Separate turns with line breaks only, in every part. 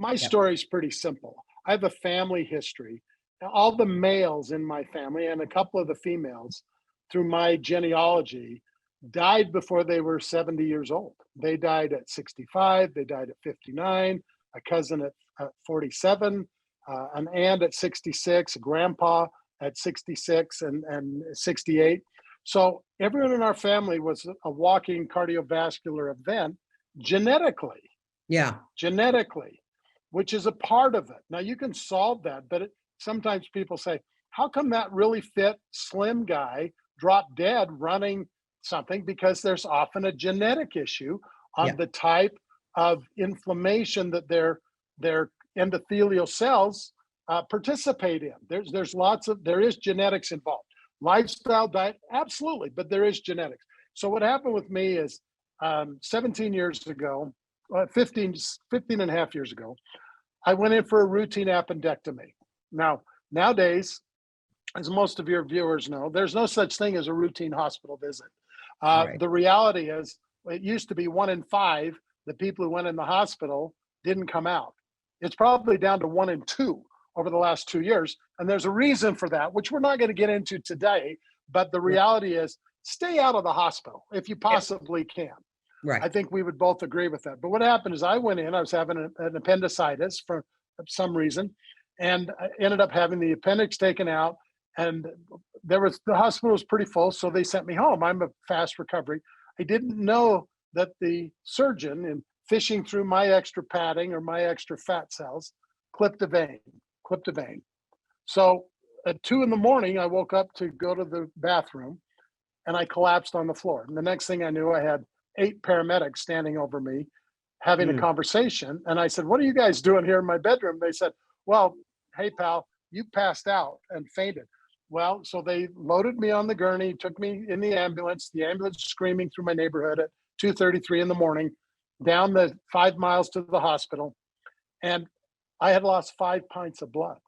My
Yep.
story is pretty simple. I have a family history. All the males in my family and a couple of the females through my genealogy died before they were 70 years old. They died at 65, they died at 59, a cousin at 47, an aunt at 66, a grandpa at 66 and 68. So everyone in our family was a walking cardiovascular event genetically,
Yeah.
genetically, which is a part of it. Now you can solve that, but sometimes people say, how come that really fit slim guy dropped dead running something? Because there's often a genetic issue on
Yeah.
the type of inflammation that their endothelial cells participate in. There is genetics involved. Lifestyle, diet, absolutely, but there is genetics. So what happened with me is 17 years ago, 15 and a half years ago, I went in for a routine appendectomy. Now, nowadays, as most of your viewers know, there's no such thing as a routine hospital visit.
Right.
The reality is, it used to be 1 in 5, the people who went in the hospital didn't come out. It's probably down to 1 in 2 over the last 2 years. And there's a reason for that, which we're not going to get into today. But the
Right.
reality is, stay out of the hospital if you
Yep.
possibly can. I
Right.
think we would both agree with that. But what happened is I went in, I was having an appendicitis for some reason, and I ended up having the appendix taken out. And the hospital was pretty full, so they sent me home. I'm a fast recovery. I didn't know that the surgeon, in fishing through my extra padding or my extra fat cells, clipped a vein. So at 2 in the morning, I woke up to go to the bathroom and I collapsed on the floor. And the next thing I knew, I had 8 paramedics standing over me having a
Mm.
conversation. And I said, "What are you guys doing here in my bedroom?" They said, "Well, hey, pal, you passed out and fainted." Well, so they loaded me on the gurney, took me in the ambulance screaming through my neighborhood at 2:33 in the morning, down the 5 miles to the hospital. And I had lost 5 pints of blood.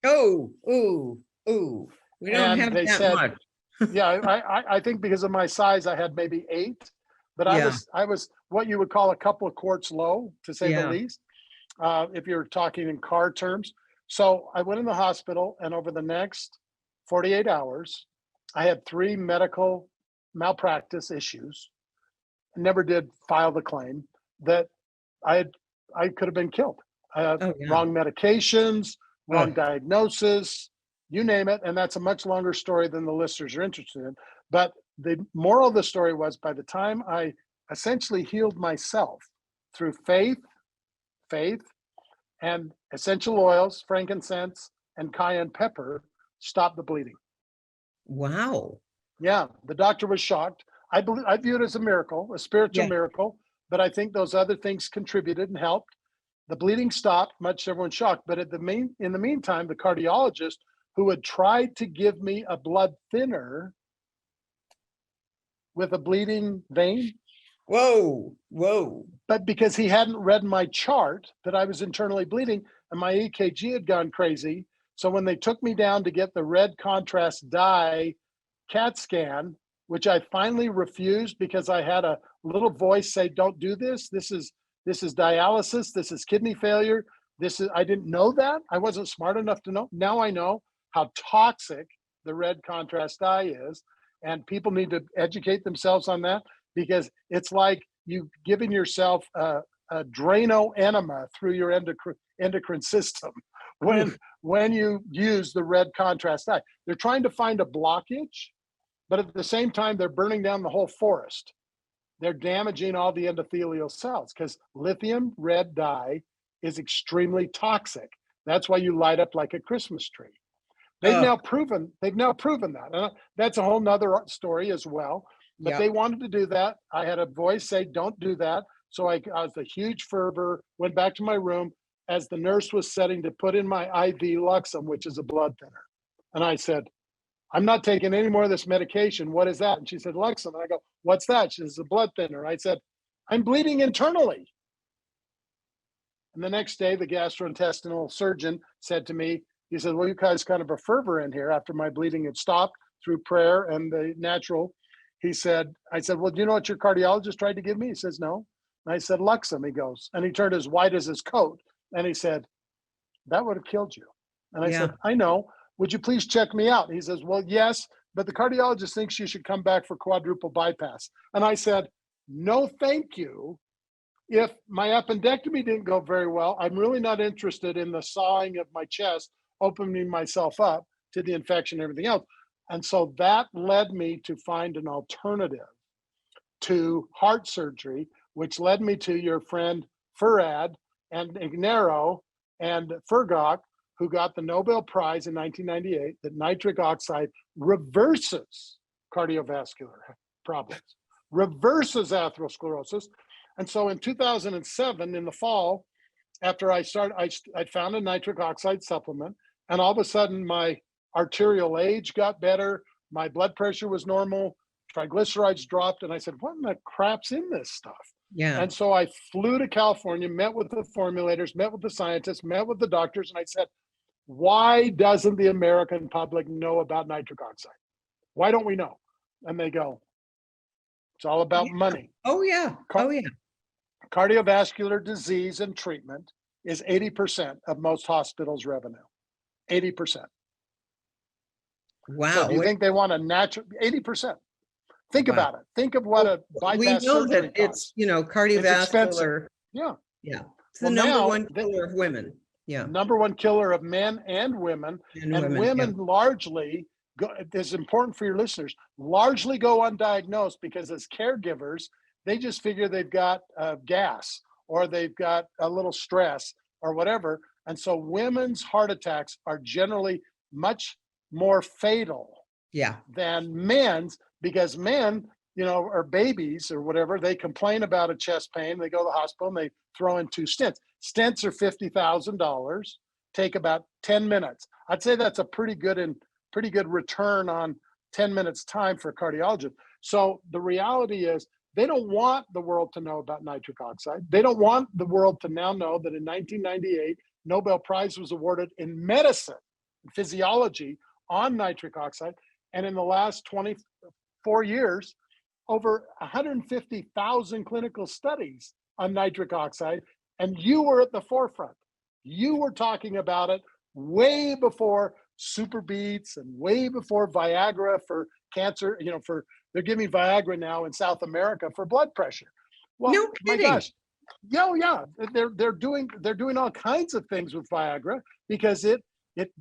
Oh, ooh, ooh. We don't
And
have
they
that
said,
much.
yeah, I think because of my size, I had maybe 8, but I
Yeah.
was I was what you would call a couple of quarts low, to say the
Yeah.
least, if you're talking in car terms. So I went in the hospital, and over the next 48 hours, I had 3 medical malpractice issues. Never did file the claim that I had I could have been killed.
Oh, yeah.
Wrong medications, wrong
Ugh.
diagnosis, you name it. And that's a much longer story than the listeners are interested in. But the moral of the story was, by the time I essentially healed myself through faith, and essential oils, frankincense, and cayenne pepper, stopped the bleeding.
Wow.
Yeah, the doctor was shocked. I view it as a miracle, a spiritual
Yeah.
miracle, but I think those other things contributed and helped. The bleeding stopped, much to everyone's shock. But in the meantime, the cardiologist who had tried to give me a blood thinner with a bleeding vein,
Whoa. Whoa.
but because he hadn't read my chart that I was internally bleeding and my EKG had gone crazy. So when they took me down to get the red contrast dye CAT scan, which I finally refused because I had a little voice say, "Don't do this. This is dialysis. This is kidney failure. This is." I didn't know that. I wasn't smart enough to know. Now I know how toxic the red contrast dye is, and people need to educate themselves on that, because it's like you giving yourself a Drano enema through your endocrine system when
Oof.
you use the red contrast dye. They're trying to find a blockage, but at the same time, they're burning down the whole forest. They're damaging all the endothelial cells, because lithium red dye is extremely toxic. That's why you light up like a Christmas tree. They've
Oh,
now proven that. That's a whole nother story as well. But
yep.
they wanted to do that. I had a voice say, "Don't do that." So I was a huge fervor, went back to my room as the nurse was setting to put in my IV Luxem, which is a blood thinner. And I said, "I'm not taking any more of this medication. What is that?" And she said, "Luxem." And I go, "What's that?" She says, "It's a blood thinner." I said, "I'm bleeding internally." And the next day, the gastrointestinal surgeon said to me, he said, "Well, you guys kind of a fervor in here." After my bleeding had stopped through prayer and the natural, I said, "Well, do you know what your cardiologist tried to give me?" He says, "No." And I said, "Luxem." He goes, and he turned as white as his coat. And he said, that would have killed you. And I
Yeah.
said, I know. Would you please check me out? He says, well, yes, but the cardiologist thinks you should come back for quadruple bypass. And I said, no, thank you. If my appendectomy didn't go very well, I'm really not interested in the sawing of my chest, opening myself up to the infection and everything else. And so that led me to find an alternative to heart surgery, which led me to your friend Furad and Ignero and Fergok, who got the Nobel Prize in 1998, that nitric oxide reverses cardiovascular problems, reverses atherosclerosis. And so in 2007, in the fall, after I found a nitric oxide supplement, and all of a sudden my arterial age got better, my blood pressure was normal, triglycerides dropped, and I said, what in the crap's in this stuff?
Yeah.
And so I flew to California, met with the formulators, met with the scientists, met with the doctors, and I said, why doesn't the American public know about nitric oxide? Why don't we know? And they go, it's all about money.
Oh, yeah. Oh, yeah.
Cardiovascular disease and treatment is 80% of most hospitals' revenue. 80%.
Wow.
So do you think they want a natural 80%? Think about it. Think of what a bypass
we know
surgery
that
costs.
it's,
It's
cardiovascular.
Yeah.
Yeah. It's
Well,
the number
now,
one killer of women. Yeah.
Number one killer of men and women. And women largely this is important for your listeners, largely go undiagnosed because as caregivers, they just figure they've got gas or they've got a little stress or whatever. And so women's heart attacks are generally much more fatal than men's, because men, are babies or whatever. They complain about a chest pain. They go to the hospital and they throw in 2 stents. Stents are $50,000, take about 10 minutes. I'd say that's a pretty good return on 10 minutes time for a cardiologist. So the reality is they don't want the world to know about nitric oxide. They don't want the world to now know that in 1998, Nobel Prize was awarded in medicine, physiology, on nitric oxide. And in the last 24 years, over 150,000 clinical studies on nitric oxide. And you were at the forefront. You were talking about it way before Super Beats and way before Viagra for cancer. They're giving Viagra now in South America for blood pressure. Well,
no kidding.
My gosh. Yeah. They're doing all kinds of things with Viagra because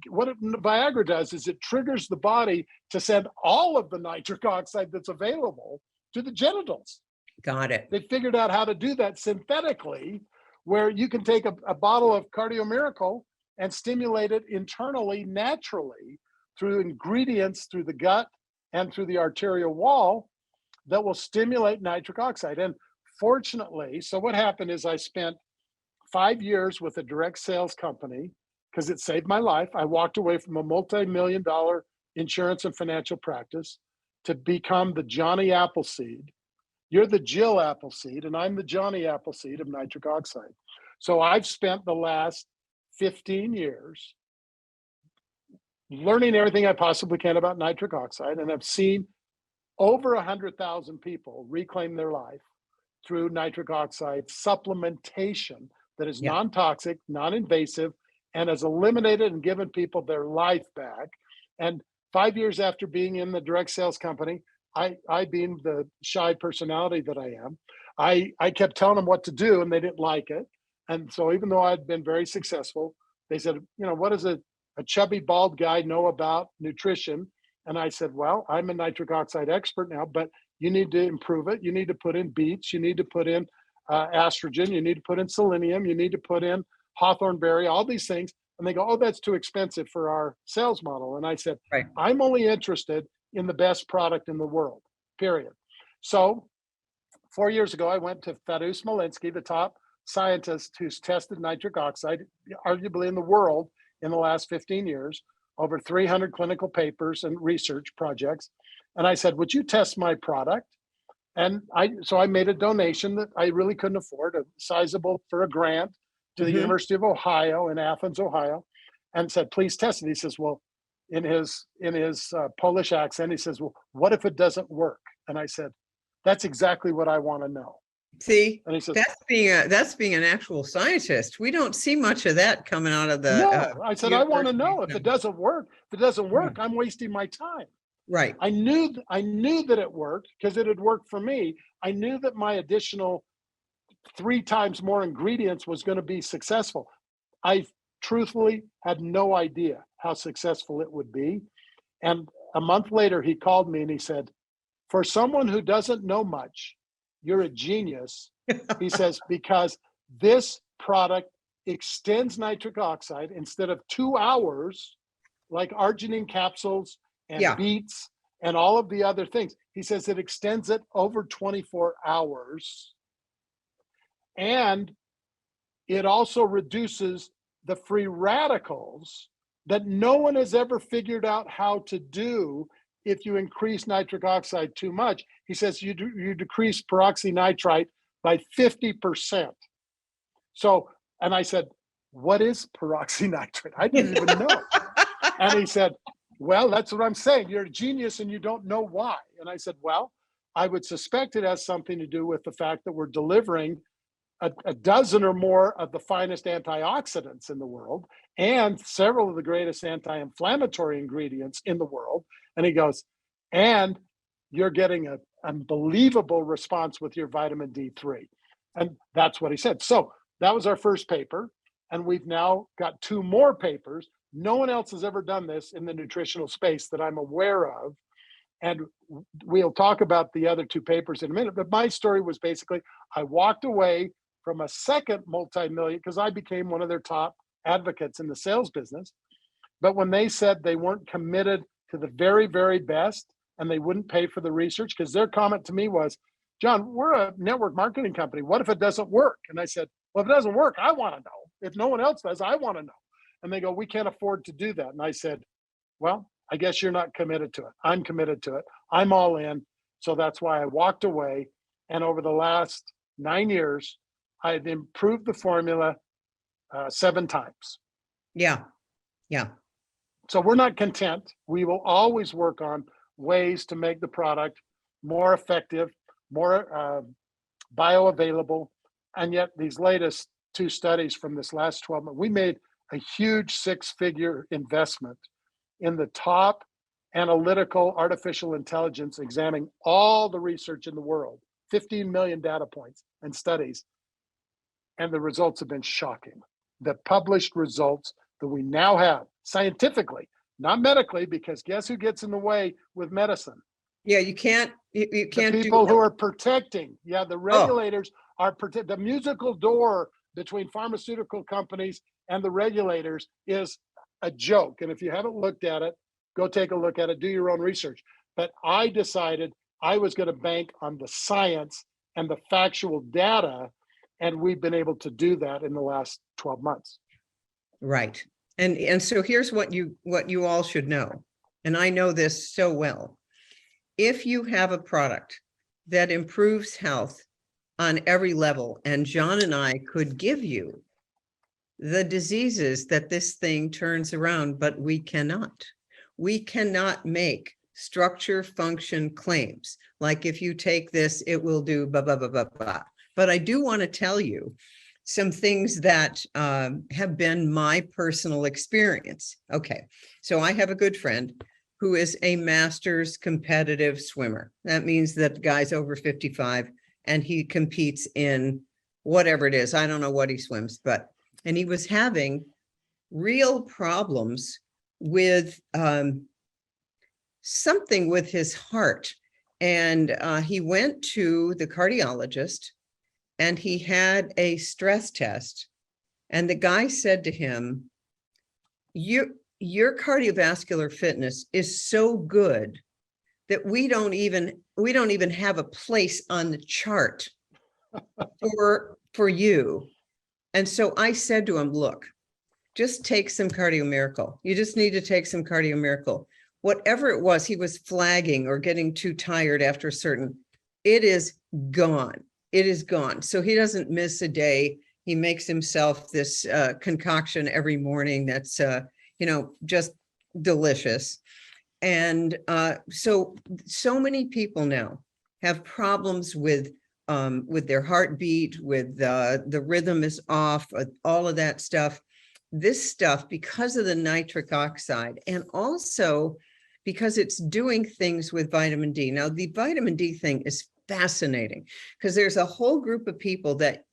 what Viagra does is it triggers the body to send all of the nitric oxide that's available to the genitals.
Got it.
They figured out how to do that synthetically, where you can take a bottle of Cardio Miracle and stimulate it internally, naturally, through ingredients through the gut and through the arterial wall that will stimulate nitric oxide. And fortunately, so what happened is I spent 5 years with a direct sales company because it saved my life. I walked away from a multi-million-dollar insurance and financial practice to become the Johnny Appleseed. You're the Jill Appleseed, and I'm the Johnny Appleseed of nitric oxide. So I've spent the last 15 years learning everything I possibly can about nitric oxide, and I've seen over 100,000 people reclaim their life through nitric oxide supplementation that is non-toxic, non-invasive, and has eliminated and given people their life back. And 5 years after being in the direct sales company, I being the shy personality that I am, I kept telling them what to do and they didn't like it. And so even though I'd been very successful, they said, what does a chubby, bald guy know about nutrition? And I said, well, I'm a nitric oxide expert now, but you need to improve it. You need to put in beets. You need to put in estrogen. You need to put in selenium. You need to put in hawthorn berry, all these things. And they go, oh, that's too expensive for our sales model. And I said, I'm only interested in the best product in the world, period. So 4 years ago, I went to Tadeusz Smolinski, the top scientist who's tested nitric oxide, arguably in the world in the last 15 years, over 300 clinical papers and research projects. And I said, would you test my product? And so I made a donation that I really couldn't afford, a sizable for a grant to the University of Ohio in Athens, Ohio, and said, please test it. He says, well, in his Polish accent, he says, well, what if it doesn't work? And I said, that's exactly what I want to know.
See,
And he says,
that's being an actual scientist. We don't see much of that coming out of the
no. I said, I want to
university.
know if it doesn't work. If it doesn't work, I'm wasting my time.
Right.
I knew that it worked because it had worked for me. I knew that my additional 3 times more ingredients was going to be successful. I truthfully had no idea how successful it would be. And a month later, he called me and he said, for someone who doesn't know much, you're a genius. He says, because this product extends nitric oxide instead of 2 hours, like arginine capsules and
Yeah.
beets and all of the other things. He says it extends it over 24 hours. And it also reduces the free radicals that no one has ever figured out how to do if you increase nitric oxide too much. He says you decrease peroxynitrite by 50%. So, and I said, what is peroxynitrite? I didn't even know. And he said, well, that's what I'm saying. You're a genius and you don't know why. And I said, well, I would suspect it has something to do with the fact that we're delivering a dozen or more of the finest antioxidants in the world and several of the greatest anti-inflammatory ingredients in the world. And he goes, and you're getting an unbelievable response with your vitamin D3. And that's what he said. So that was our first paper. And we've now got 2 more papers. No one else has ever done this in the nutritional space that I'm aware of. And we'll talk about the other 2 papers in a minute. But my story was basically, I walked away from a second multi-million, because I became one of their top advocates in the sales business. But when they said they weren't committed to the very, very best and they wouldn't pay for the research, because their comment to me was, John, we're a network marketing company. What if it doesn't work? And I said, well, if it doesn't work, I want to know. If no one else does, I want to know. And they go, we can't afford to do that. And I said, well, I guess you're not committed to it. I'm committed to it. I'm all in. So that's why I walked away. And over the last 9 years, I've improved the formula 7 times.
Yeah. Yeah.
So we're not content. We will always work on ways to make the product more effective, more bioavailable. And yet these latest 2 studies from this last 12 months, we made a huge 6-figure investment in the top analytical artificial intelligence examining all the research in the world, 15 million data points and studies. And the results have been shocking. The published results that we now have scientifically, not medically, because guess who gets in the way with medicine?
Yeah, you can't
The people who are protecting. Yeah, the regulators are the musical door between pharmaceutical companies and the regulators is a joke. And if you haven't looked at it, go take a look at it, do your own research. But I decided I was going to bank on the science and the factual data. And we've been able to do that in the last 12 months.
Right. And so here's what you all should know. And I know this so well. If you have a product that improves health on every level, and John and I could give you the diseases that this thing turns around, but we cannot. We cannot make structure function claims. Like if you take this, it will do blah, blah, blah, blah, blah. But I do want to tell you some things that have been my personal experience. Okay, so I have a good friend who is a master's competitive swimmer. That means that the guy's over 55 and he competes in whatever it is. I don't know what he swims, and he was having real problems with something with his heart. And he went to the cardiologist and he had a stress test. And the guy said to him, your cardiovascular fitness is so good that we don't even have a place on the chart for you. And so I said to him, look, just take some Cardio Miracle. You just need to take some Cardio Miracle. Whatever it was, he was flagging or getting too tired after a certain, it is gone. It is gone. So he doesn't miss a day. He makes himself this concoction every morning that's, just delicious. And so many people now have problems with with their heartbeat, with the rhythm is off, all of that stuff. This stuff, because of the nitric oxide, and also because it's doing things with vitamin D. Now, the vitamin D thing is fascinating because there's a whole group of people that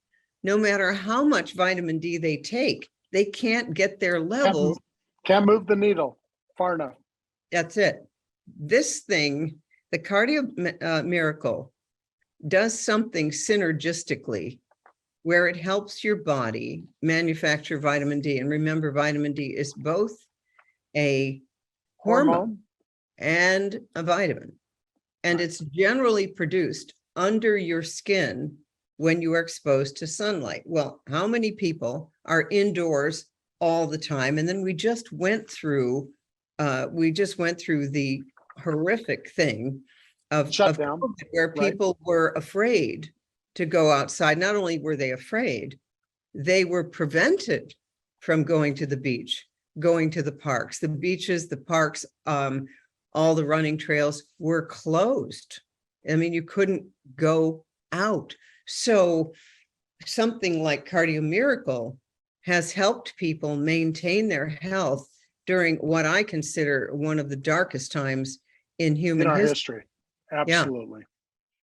no matter how much vitamin D they take, they can't get their levels.
Can't move the needle far enough.
That's it. This thing, the Cardio Miracle, does something synergistically where it helps your body manufacture vitamin D. And remember, vitamin D is both a hormone and a vitamin. And it's generally produced under your skin when you are exposed to sunlight. Well, how many people are indoors all the time? And then we just went through the horrific thing of
shutdown,
COVID, where people were afraid to go outside. Not only were they afraid, they were prevented from going to the beach, going to the parks. The beaches, the parks, all the running trails were closed. I mean, you couldn't go out. So something like Cardio Miracle has helped people maintain their health during what I consider one of the darkest times in human
history.
history.
Absolutely.